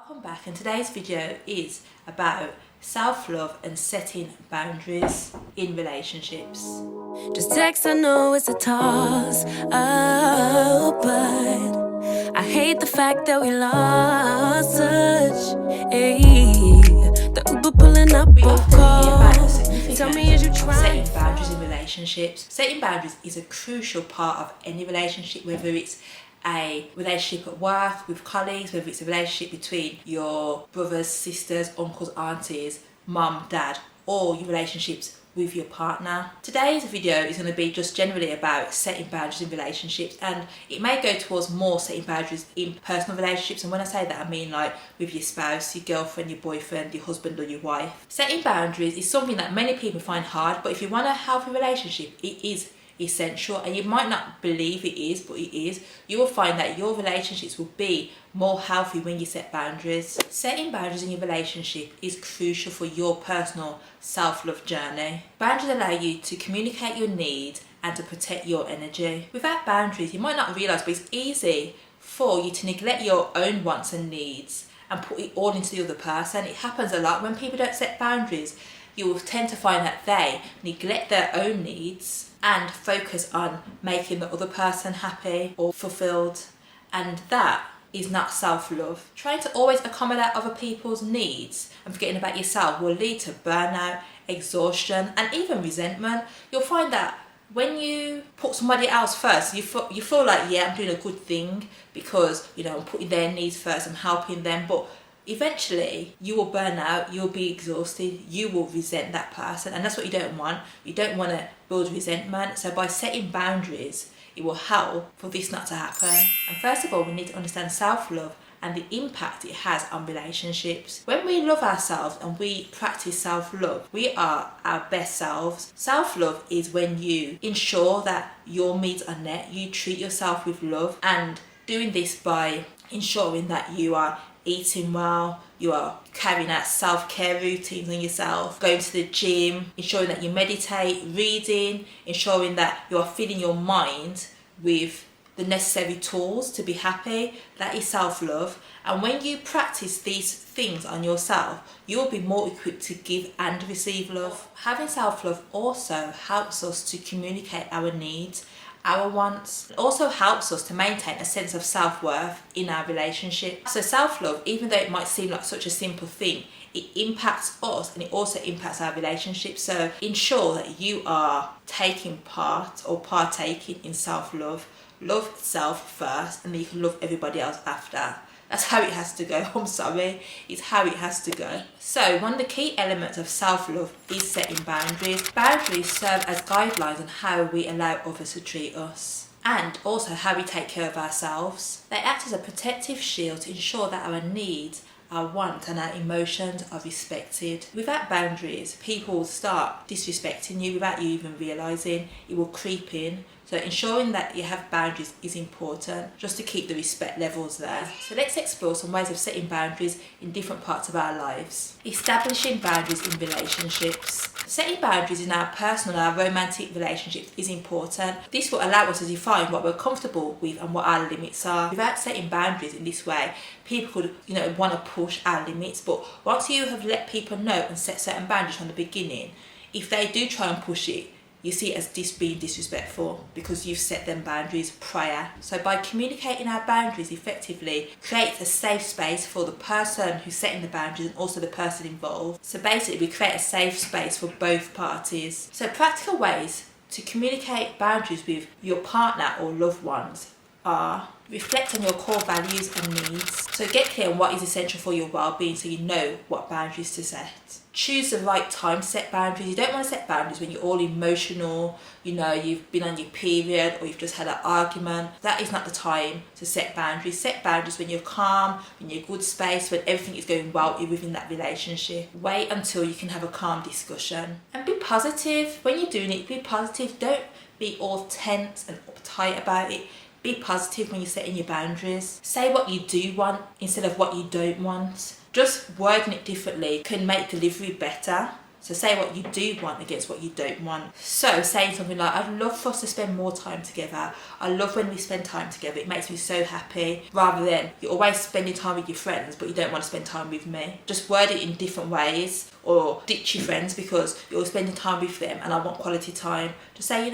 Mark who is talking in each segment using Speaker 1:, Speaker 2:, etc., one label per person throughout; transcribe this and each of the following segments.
Speaker 1: Welcome back, and today's video is about self-love and setting boundaries in relationships.
Speaker 2: Just text, I know it's a toss up, but I hate the fact that we lost touch. The Uber pulling up
Speaker 1: We
Speaker 2: on
Speaker 1: often hear about the
Speaker 2: call.
Speaker 1: significance
Speaker 2: Tell me, is you
Speaker 1: of
Speaker 2: trying?
Speaker 1: setting boundaries in relationships. Setting boundaries is a crucial part of any relationship, whether it's a relationship at work with colleagues, whether it's a relationship between your brothers, sisters, uncles, aunties, mum, dad, or your relationships with your partner. Today's video is going to be just generally about setting boundaries in relationships, and it may go towards more setting boundaries in personal relationships. And when I say that, I mean like with your spouse, your girlfriend, your boyfriend, your husband or your wife. Setting boundaries is something that many people find hard, but if you want a healthy relationship, it is essential. And you might not believe it is, but it is. You will find that your relationships will be more healthy when you set boundaries. Setting boundaries in your relationship is crucial for your personal self-love journey. Boundaries allow you to communicate your needs and to protect your energy. Without boundaries, you might not realise, but it's easy for you to neglect your own wants and needs and put it all into the other person. It happens a lot when people don't set boundaries. You will tend to find that they neglect their own needs and focus on making the other person happy or fulfilled. And that is not self-love. Trying to always accommodate other people's needs and forgetting about yourself will lead to burnout, exhaustion, and even resentment. You'll find that when you put somebody else first, you feel like, yeah, I'm doing a good thing because, I'm putting their needs first, I'm helping them, but eventually you will burn out, you'll be exhausted, you will resent that person, and that's what you don't want. You don't want to build resentment. So by setting boundaries, it will help for this not to happen. And first of all, we need to understand self-love and the impact it has on relationships. When we love ourselves and we practice self-love, we are our best selves. Self-love is when you ensure that your needs are met, you treat yourself with love, and doing this by ensuring that you are eating well, you are carrying out self-care routines on yourself, going to the gym, ensuring that you meditate, reading, ensuring that you are filling your mind with the necessary tools to be happy. That is self-love. And when you practice these things on yourself, you will be more equipped to give and receive love. Having self-love also helps us to communicate our needs, our wants. It also helps us to maintain a sense of self-worth in our relationship. So self-love, even though it might seem like such a simple thing, it impacts us and it also impacts our relationship. So ensure that you are taking part or partaking in self-love. Love self first, and then you can love everybody else after. That's how it has to go. I'm sorry, it's how it has to go. So one of the key elements of self-love is setting boundaries. Boundaries serve as guidelines on how we allow others to treat us, and also how we take care of ourselves. They act as a protective shield to ensure that our needs, our wants and our emotions are respected. Without boundaries, people will start disrespecting you without you even realising. It will creep in. So ensuring that you have boundaries is important, just to keep the respect levels there. So let's explore some ways of setting boundaries in different parts of our lives. Establishing boundaries in relationships. Setting boundaries in our personal and our romantic relationships is important. This will allow us to define what we're comfortable with and what our limits are. Without setting boundaries in this way, people could want to push our limits, but once you have let people know and set certain boundaries from the beginning, if they do try and push it, you see it as being disrespectful because you've set them boundaries prior. So by communicating our boundaries effectively, creates a safe space for the person who's setting the boundaries and also the person involved. So basically we create a safe space for both parties. So practical ways to communicate boundaries with your partner or loved ones are: reflect on your core values and needs. So get clear on what is essential for your well-being so you know what boundaries to set. Choose the right time to set boundaries. You don't want to set boundaries when you're all emotional, you've been on your period or you've just had an argument. That is not the time to set boundaries. Set boundaries when you're calm, when you're in a good space, when everything is going well within that relationship. Wait until you can have a calm discussion. And be positive. When you're doing it, be positive. Don't be all tense and uptight about it. Be positive when you're setting your boundaries. Say what you do want instead of what you don't want. Just wording it differently can make delivery better. So say what you do want against what you don't want. So saying something like, I'd love for us to spend more time together. I love when we spend time together. It makes me so happy. Rather than you're always spending time with your friends, but you don't want to spend time with me. Just word it in different ways, or ditch your friends because you're spending time with them and I want quality time. Just say,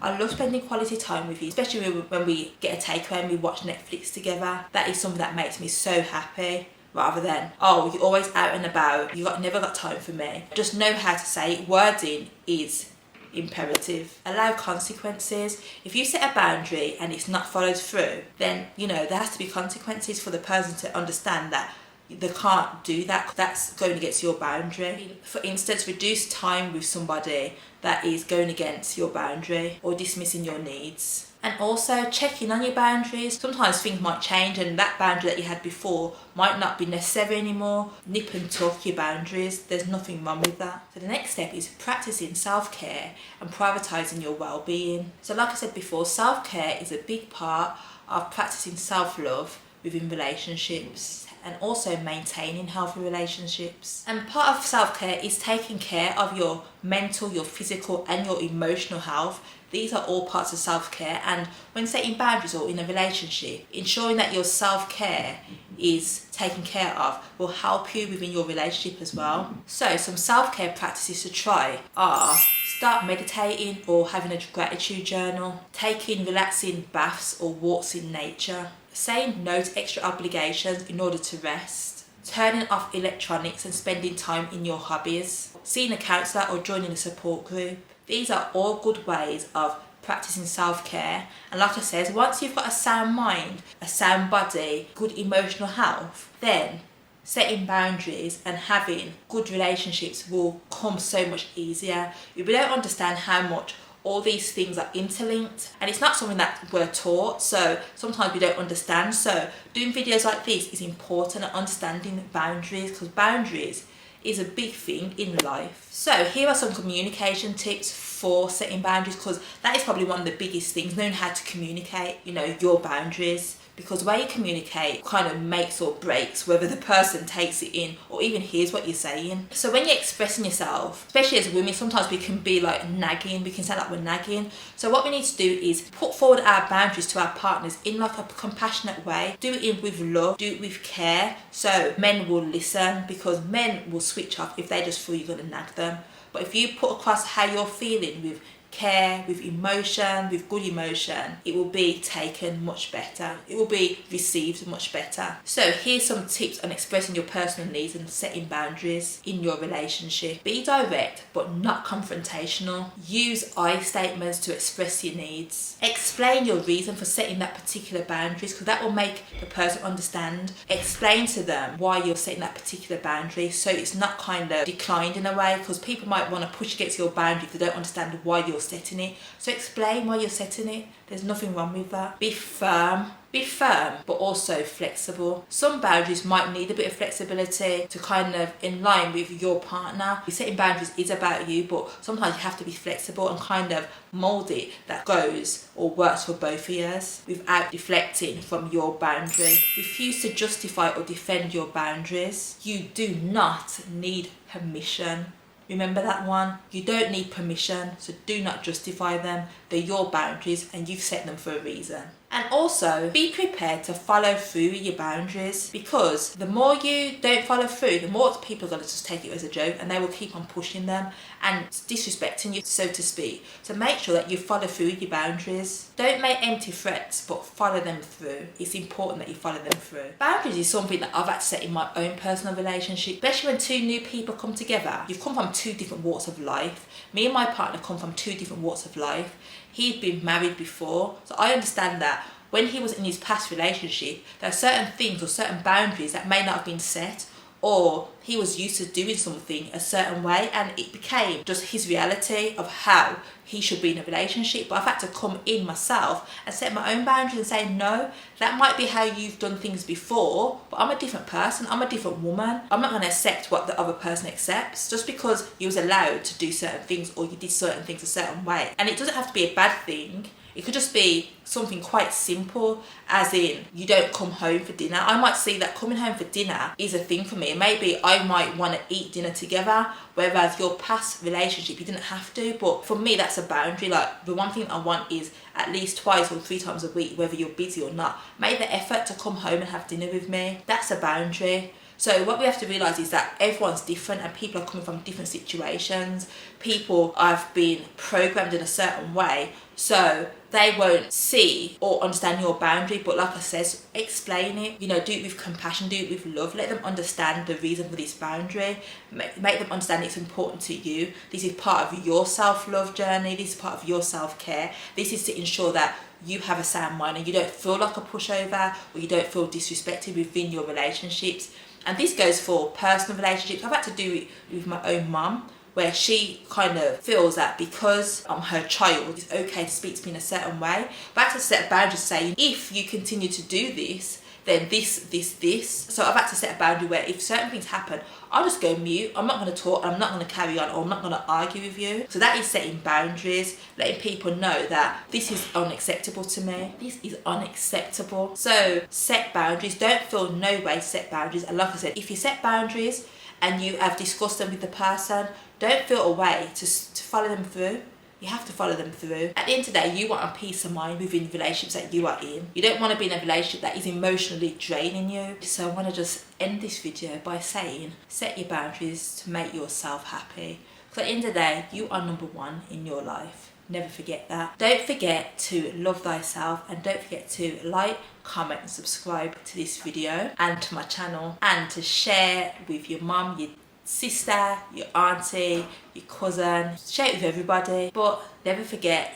Speaker 1: I love spending quality time with you, especially when we get a takeaway and we watch Netflix together. That is something that makes me so happy. Rather than, oh, you're always out and about, never got time for me. Just know how to say it. Wording is imperative. Allow consequences. If you set a boundary and it's not followed through, then, there has to be consequences for the person to understand that they can't do that. That's going against your boundary. For instance, reduce time with somebody that is going against your boundary or dismissing your needs. And also check in on your boundaries. Sometimes things might change and that boundary that you had before might not be necessary anymore. Nip and tuck your boundaries. There's nothing wrong with that. So the next step is practicing self-care and prioritising your well-being. So like I said before, self-care is a big part of practicing self-love within relationships and also maintaining healthy relationships. And part of self-care is taking care of your mental, your physical and your emotional health. These are all parts of self-care, and when setting boundaries or in a relationship, ensuring that your self-care is taken care of will help you within your relationship as well. So some self-care practices to try are start meditating or having a gratitude journal, taking relaxing baths or walks in nature, saying no to extra obligations in order to rest, turning off electronics and spending time in your hobbies, seeing a counsellor or joining a support group. These are all good ways of practicing self-care. And like I said, once you've got a sound mind, a sound body, good emotional health, then setting boundaries and having good relationships will come so much easier. We don't understand how much all these things are interlinked, and it's not something that we're taught, so sometimes we don't understand. So doing videos like this is important, and understanding boundaries, because boundaries is a big thing in life. So here are some communication tips for setting boundaries, because that is probably one of the biggest things, knowing how to communicate, your boundaries. Because the way you communicate kind of makes or breaks whether the person takes it in or even hears what you're saying. So when you're expressing yourself, especially as women, sometimes we can be like nagging, we can sound like we're nagging. So what we need to do is put forward our boundaries to our partners in like a compassionate way. Do it with love, do it with care, so men will listen, because men will switch off if they just feel you're going to nag them. But if you put across how you're feeling with care, with emotion, with good emotion, it will be taken much better. It will be received much better. So here's some tips on expressing your personal needs and setting boundaries in your relationship. Be direct but not confrontational. Use I statements to express your needs. Explain your reason for setting that particular boundaries, because that will make the person understand. Explain to them why you're setting that particular boundary, so it's not kind of declined in a way, because people might want to push against your boundary if they don't understand why you're setting it. So explain why you're setting it. There's nothing wrong with that. Be firm, but also flexible. Some boundaries might need a bit of flexibility to kind of in line with your partner. Setting boundaries is about you, but sometimes you have to be flexible and kind of mold it that goes or works for both of us without deflecting from your boundary. Refuse to justify or defend your boundaries. You do not need permission. Remember that one? You don't need permission, so do not justify them. They're your boundaries and you've set them for a reason. And also, be prepared to follow through with your boundaries, because the more you don't follow through, the more people are going to just take it as a joke and they will keep on pushing them and disrespecting you, so to speak. So make sure that you follow through with your boundaries. Don't make empty threats, but follow them through. It's important that you follow them through. Boundaries is something that I've had to set in my own personal relationship, especially when two new people come together. You've come from two different walks of life. Me and my partner come from two different walks of life. He'd been married before, so I understand that when he was in his past relationship, there are certain things or certain boundaries that may not have been set, or he was used to doing something a certain way and it became just his reality of how he should be in a relationship. But I've had to come in myself and set my own boundaries and say, no, that might be how you've done things before, but I'm a different person, I'm a different woman. I'm not going to accept what the other person accepts just because you was allowed to do certain things or you did certain things a certain way. And it doesn't have to be a bad thing. It could just be something quite simple, as in you don't come home for dinner. I might see that coming home for dinner is a thing for me. Maybe I might want to eat dinner together, whereas your past relationship, you didn't have to. But for me, that's a boundary. Like, the one thing I want is at least 2 or 3 times a week, whether you're busy or not, make the effort to come home and have dinner with me. That's a boundary. So what we have to realise is that everyone's different and people are coming from different situations. People have been programmed in a certain way, so they won't see or understand your boundary. But like I says, explain it. You know, do it with compassion, do it with love. Let them understand the reason for this boundary. Make them understand it's important to you. This is part of your self-love journey. This is part of your self-care. This is to ensure that you have a sound mind and you don't feel like a pushover, or you don't feel disrespected within your relationships. And this goes for personal relationships. I've had to do it with my own mum, where she kind of feels that because I'm her child, it's okay to speak to me in a certain way. But I had to set a boundary saying, if you continue to do this, then this. So I've had to set a boundary where if certain things happen, I'll just go mute. I'm not going to talk, I'm not going to carry on, or I'm not going to argue with you. So that is setting boundaries, letting people know that this is unacceptable to me. This is unacceptable. So set boundaries. Don't feel no way set boundaries. And like I said, if you set boundaries and you have discussed them with the person, don't feel a way to follow them through. You have to follow them through. At the end of the day, you want a peace of mind within relationships that you are in. You don't want to be in a relationship that is emotionally draining you. So I want to just end this video by saying, set your boundaries to make yourself happy. Because at the end of the day, you are number one in your life. Never forget that. Don't forget to love thyself, and don't forget to like, comment and subscribe to this video and to my channel, and to share with your mum, your sister, your auntie, your cousin. Share it with everybody, but never forget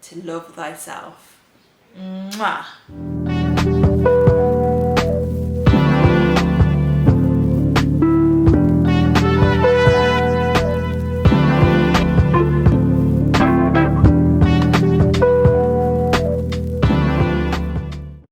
Speaker 1: to love thyself. Mwah.